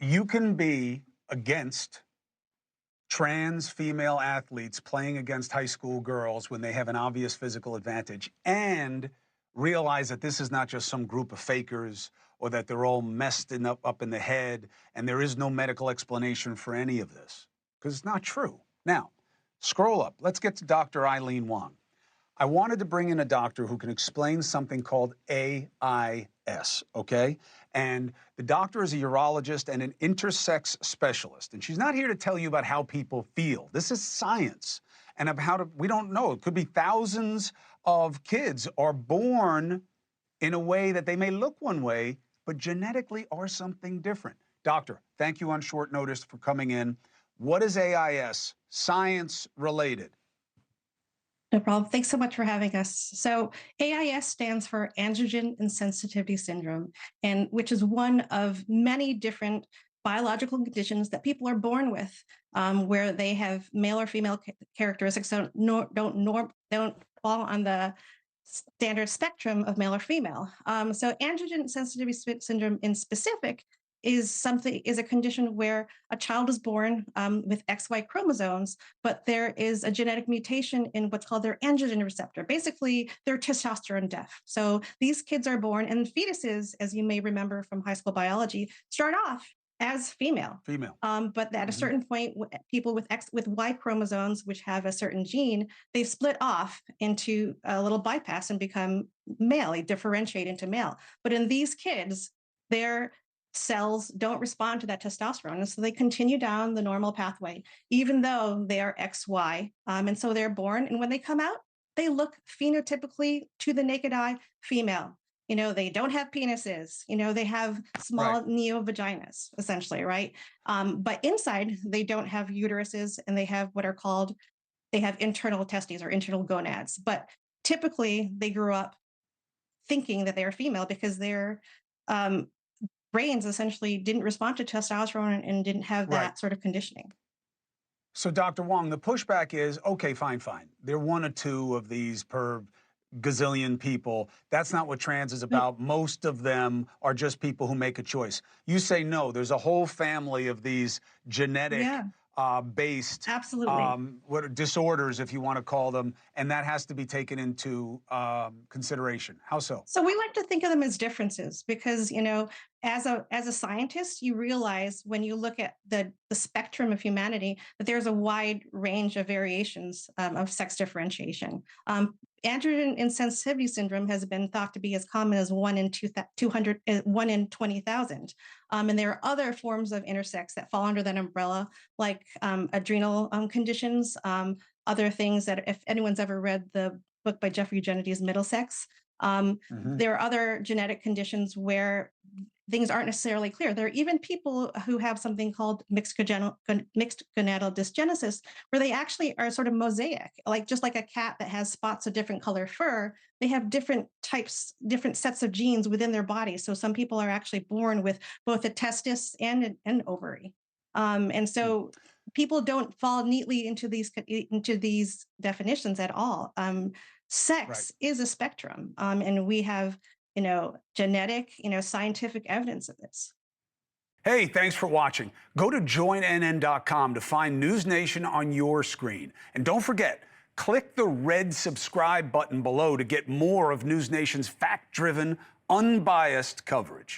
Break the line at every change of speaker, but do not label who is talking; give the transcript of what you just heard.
You can be against trans female athletes playing against high school girls when they have an obvious physical advantage and realize that this is not just some group of fakers or that they're all messed up in the head and there is no medical explanation for any of this, because it's not true. Now, scroll up. Let's get to Dr. Ilene Wong. I wanted to bring in a doctor who can explain something called AIS, okay? And the doctor is a urologist and an intersex specialist. And she's not here to tell you about how people feel. This is science. And of how to, we don't know. It could be thousands of kids are born in a way that they may look one way, but genetically are something different. Doctor, thank you on short notice for coming in. What is AIS? Science related.
No problem. Thanks so much for having us. So AIS stands for Androgen Insensitivity Syndrome, and which is one of many different biological conditions that people are born with, where they have male or female characteristics don't fall on the standard spectrum of male or female. So androgen sensitivity syndrome in specific is a condition where a child is born with XY chromosomes, but there is a genetic mutation in what's called their androgen receptor. Basically, they're testosterone deaf. So these kids are born, and fetuses, as you may remember from high school biology, start off as female. But at a certain point, people with Y chromosomes, which have a certain gene, they split off into a little bypass and become male. They differentiate into male. But in these kids, their cells don't respond to that testosterone. And so they continue down the normal pathway, even though they are XY. And so they're born. And when they come out, they look phenotypically to the naked eye female. You know, they don't have penises, you know, they have small neovaginas, essentially, right? But inside, they don't have uteruses, and they have they have internal testes or internal gonads. But typically, they grew up thinking that they are female because their brains essentially didn't respond to testosterone and didn't have that sort of conditioning.
So, Dr. Wong, the pushback is, okay, fine. There are one or two of these per gazillion people. That's not what trans is about. Most of them are just people who make a choice. You say no, there's a whole family of these genetic based disorders, if you want to call them, and that has to be taken into consideration. How so?
So we like to think of them as differences because, you know, as a scientist, you realize when you look at the spectrum of humanity that there's a wide range of variations of sex differentiation. Androgen insensitivity syndrome has been thought to be as common as 1 in 20,000. And there are other forms of intersex that fall under that umbrella, like adrenal conditions, other things that if anyone's ever read the book by Jeffrey Genetti's Middlesex, there are other genetic conditions where things aren't necessarily clear. There are even people who have something called mixed gonadal dysgenesis, where they actually are sort of mosaic, just like a cat that has spots of different color fur. They have different sets of genes within their body. So some people are actually born with both a testis and an ovary. And so people don't fall neatly into these definitions at all. Sex is a spectrum, and we have, you know, genetic, you know, scientific evidence of this.
Hey, thanks for watching. Go to joinnn.com to find NewsNation on your screen. And don't forget, click the red subscribe button below to get more of NewsNation's fact-driven, unbiased coverage.